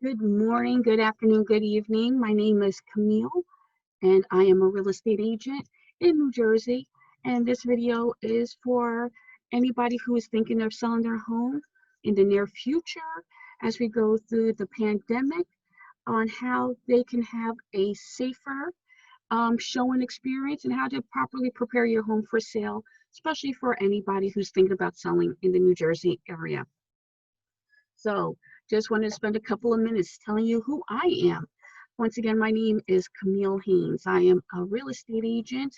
Good morning, good afternoon, good evening. My name is Camille, and I am a real estate agent in New Jersey. And this video is for anybody who is thinking of selling their home in the near future as we go through the pandemic on how they can have a safer showing experience and how to properly prepare your home for sale, especially for anybody who's thinking about selling in the New Jersey area. So just wanted to spend a couple of minutes telling you who I am. Once again, my name is Camille Haynes. I am a real estate agent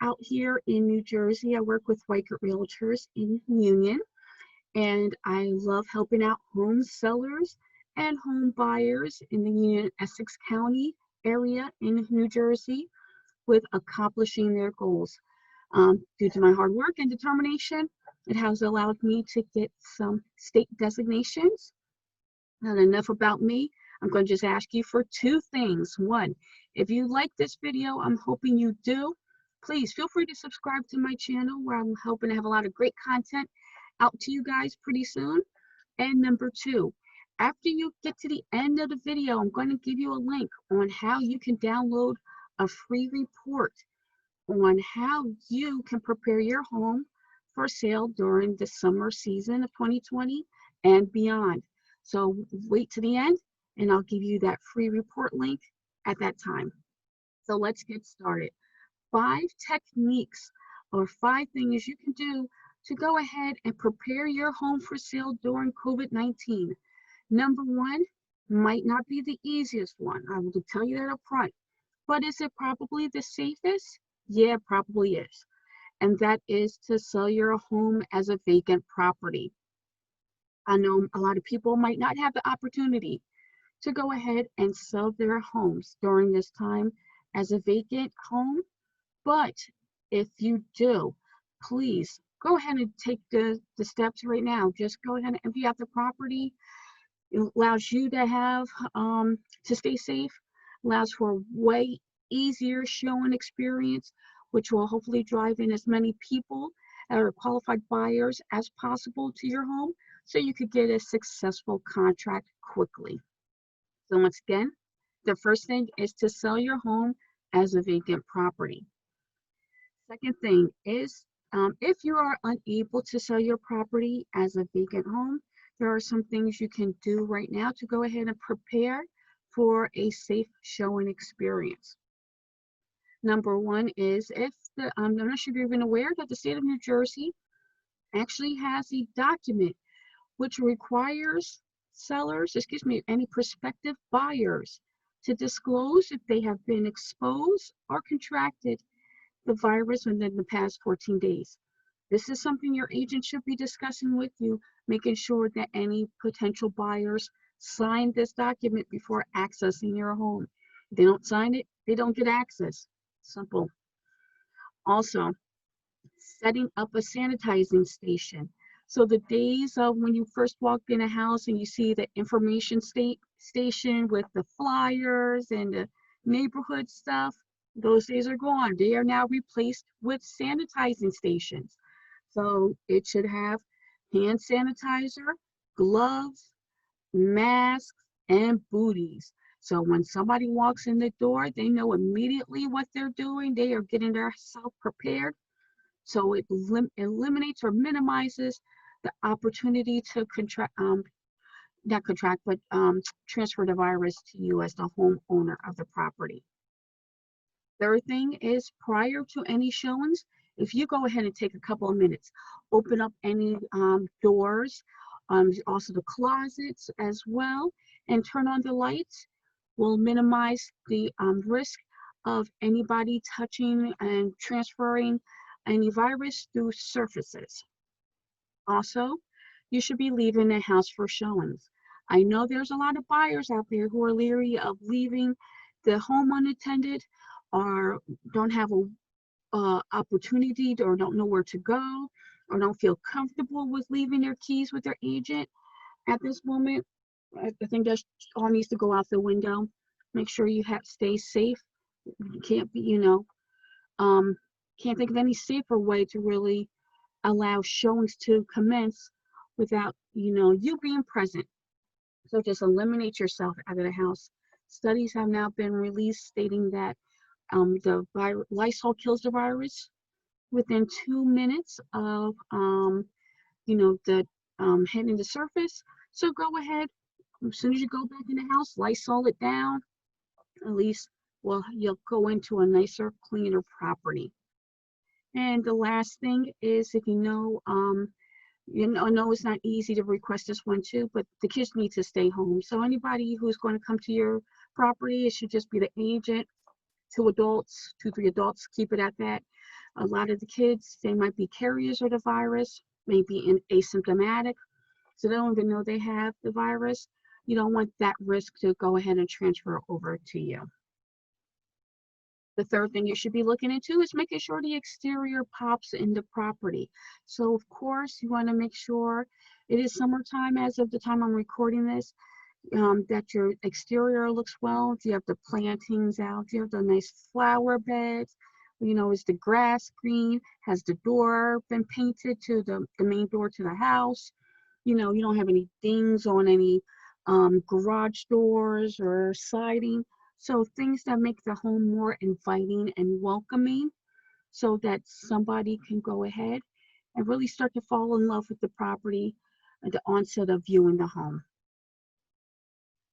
out here in New Jersey. I work with Weichert Realtors in Union, and I love helping out home sellers and home buyers in the Union Essex County area in New Jersey with accomplishing their goals. Due to my hard work and determination, it has allowed me to get some state designations. Not enough about me. I'm going to just ask you for two things. One, if you like this video, I'm hoping you do, please feel free to subscribe to my channel where I'm hoping to have a lot of great content out to you guys pretty soon. And number two, after you get to the end of the video, I'm going to give you a link on how you can download a free report on how you can prepare your home for sale during the summer season of 2020 and beyond. So wait to the end and I'll give you that free report link at that time. So let's get started. 5 techniques or 5 things you can do to go ahead and prepare your home for sale during COVID-19. Number 1 might not be the easiest one. I will tell you that up front. But is it probably the safest? Yeah, it probably is. And that is to sell your home as a vacant property. I know a lot of people might not have the opportunity to go ahead and sell their homes during this time as a vacant home, but if you do, please go ahead and take the steps right now. Just go ahead and empty out the property. It allows you to have to stay safe, allows for a way easier showing experience, which will hopefully drive in as many people or qualified buyers as possible to your home so you could get a successful contract quickly. So once again, the first thing is to sell your home as a vacant property. Second thing is if you are unable to sell your property as a vacant home, there are some things you can do right now to go ahead and prepare for a safe showing experience. Number 1 is I'm not sure if you've been aware that the state of New Jersey actually has a document which requires any prospective buyers to disclose if they have been exposed or contracted the virus within the past 14 days. This is something your agent should be discussing with you, making sure that any potential buyers sign this document before accessing your home. If they don't sign it, they don't get access. Simple. Also, setting up a sanitizing station. So the days of when you first walk in a house and you see the information station with the flyers and the neighborhood stuff, those days are gone. They are now replaced with sanitizing stations. So it should have hand sanitizer, gloves, masks, and booties. So when somebody walks in the door, they know immediately what they're doing. They are getting themselves prepared. So it eliminates or minimizes the opportunity to transfer the virus to you as the homeowner of the property. Third thing is prior to any showings, if you go ahead and take a couple of minutes, open up any doors, also the closets as well, and turn on the lights, will minimize the risk of anybody touching and transferring any virus through surfaces. Also, you should be leaving the house for showings. I know there's a lot of buyers out there who are leery of leaving the home unattended or don't have a opportunity or don't know where to go or don't feel comfortable with leaving their keys with their agent. At this moment, I think that all needs to go out the window. Make sure you stay safe. You can't be, can't think of any safer way to really allow showings to commence without, you being present. So just eliminate yourself out of the house. Studies have now been released stating that Lysol kills the virus within 2 minutes of the hitting the surface. So go ahead, as soon as you go back in the house, Lysol it down. At least, well, you'll go into a nicer, cleaner property. And the last thing is, if I know it's not easy to request this one too, but the kids need to stay home. So anybody who's going to come to your property, it should just be the agent, two adults, 3 adults, keep it at that. A lot of the kids, they might be carriers of the virus, maybe asymptomatic, so they don't even know they have the virus. You don't want that risk to go ahead and transfer over to you. The third thing you should be looking into is making sure the exterior pops in the property. So of course, you want to make sure it is summertime as of the time I'm recording this, that your exterior looks well. Do you have the plantings out? Do you have the nice flower beds? Is the grass green? Has the door been painted to the main door to the house? You don't have any dings on any garage doors or siding. So things that make the home more inviting and welcoming, so that somebody can go ahead and really start to fall in love with the property at the onset of viewing the home.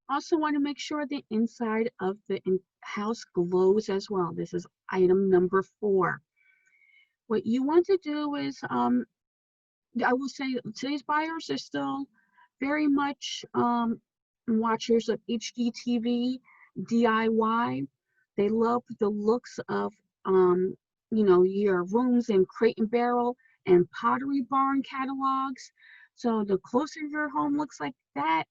Also want to make sure the inside of the house glows as well. This is item number 4. What you want to do is, I will say today's buyers are still very much watchers of HGTV, DIY. They love the looks of your rooms in Crate and Barrel and Pottery Barn catalogs. So the closer your home looks like that,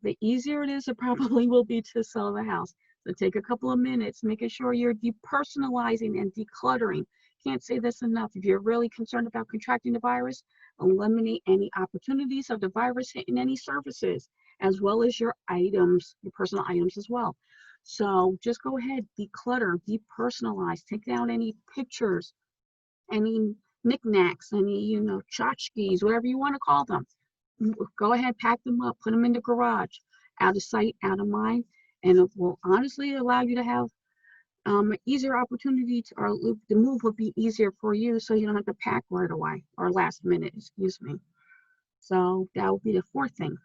the easier it is it probably will be to sell the house. So take a couple of minutes, making sure you're depersonalizing and decluttering. Can't say this enough. If you're really concerned about contracting the virus, eliminate any opportunities of the virus hitting any surfaces, as well as your items, your personal items as well. So just go ahead, declutter, depersonalize, take down any pictures, any knickknacks, any, tchotchkes, whatever you want to call them. Go ahead, pack them up, put them in the garage, out of sight, out of mind, and it will honestly allow you to have easier opportunity or the move will be easier for you, so you don't have to pack right away or last minute, excuse me. So that will be the 4th thing.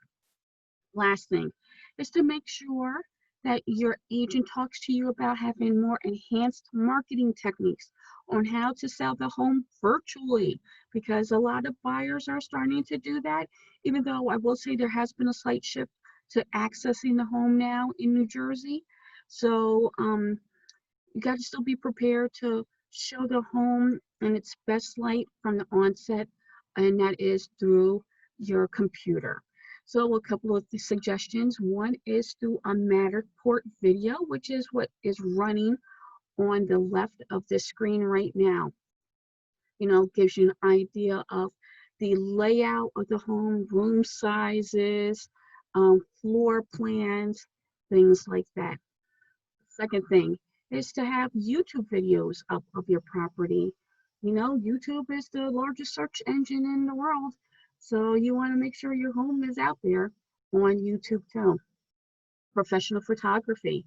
Last thing is to make sure that your agent talks to you about having more enhanced marketing techniques on how to sell the home virtually, because a lot of buyers are starting to do that, even though I will say there has been a slight shift to accessing the home now in New Jersey. So you got to still be prepared to show the home in its best light from the onset, and that is through your computer. So a couple of the suggestions. One is through a Matterport video, which is what is running on the left of the screen right now. Gives you an idea of the layout of the home, room sizes, floor plans, things like that. Second thing is to have YouTube videos up of your property. YouTube is the largest search engine in the world, so you want to make sure your home is out there on YouTube too. Professional photography.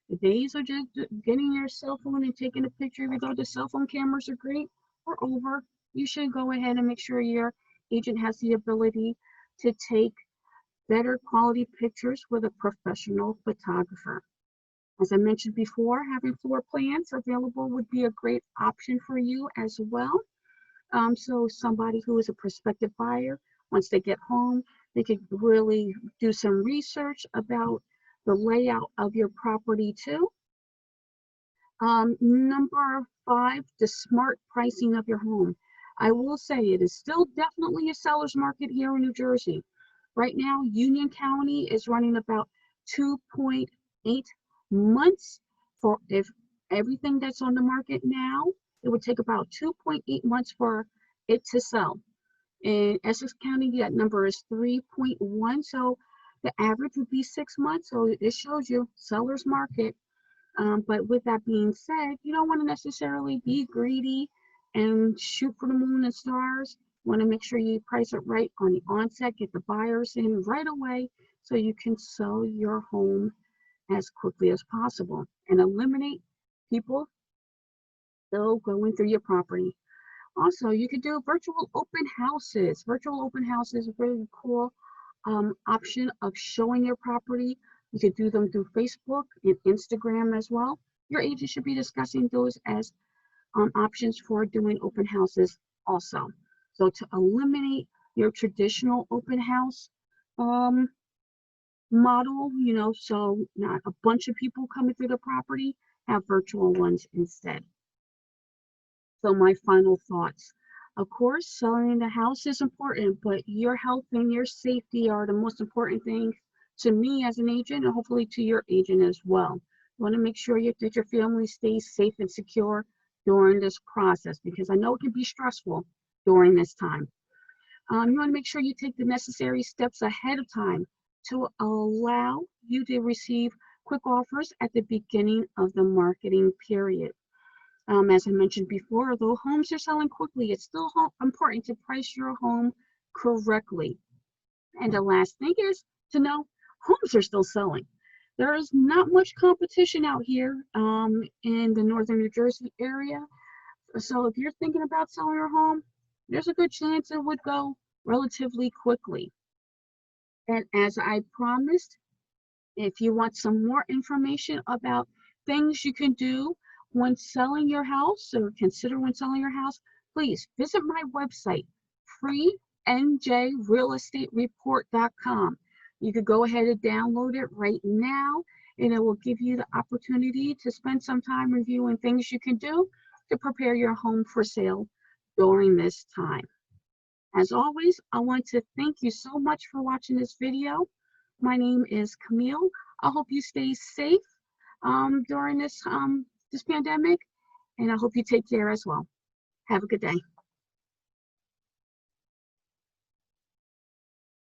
The days of just getting your cell phone and taking a picture, even though the cell phone cameras are great, are over. You should go ahead and make sure your agent has the ability to take better quality pictures with a professional photographer. As I mentioned before, having floor plans available would be a great option for you as well. So somebody who is a prospective buyer, once they get home, they could really do some research about the layout of your property too. Number 5, the smart pricing of your home. I will say it is still definitely a seller's market here in New Jersey. Right now, Union County is running about 2.8 months for if everything that's on the market now, it would take about 2.8 months for it to sell. In Essex County, that number is 3.1, so the average would be 6 months. So it shows you seller's market. But with that being said, you don't want to necessarily be greedy and shoot for the moon and stars. You want to make sure you price it right on the onset, get the buyers in right away, so you can sell your home as quickly as possible and eliminate people still going through your property. Also, you could do virtual open houses. Virtual open houses is a really cool option of showing your property. You could do them through Facebook and Instagram as well. Your agent should be discussing those as options for doing open houses also. So to eliminate your traditional open house um, model, so not a bunch of people coming through the property, have virtual ones instead. So my final thoughts. Of course, selling the house is important, but your health and your safety are the most important things to me as an agent and hopefully to your agent as well. You want to make sure that your family stays safe and secure during this process because I know it can be stressful during this time. You want to make sure you take the necessary steps ahead of time to allow you to receive quick offers at the beginning of the marketing period. As I mentioned before, though homes are selling quickly, it's still important to price your home correctly. And the last thing is to know homes are still selling. There is not much competition out here in the northern New Jersey area. So if you're thinking about selling your home, there's a good chance it would go relatively quickly. And as I promised, if you want some more information about things you can do when selling your house or consider when selling your house, please visit my website, freenjrealeestatereport.com. You could go ahead and download it right now, and it will give you the opportunity to spend some time reviewing things you can do to prepare your home for sale during this time. As always, I want to thank you so much for watching this video. My name is Camille. I hope you stay safe during this pandemic, and I hope you take care as well. Have a good day.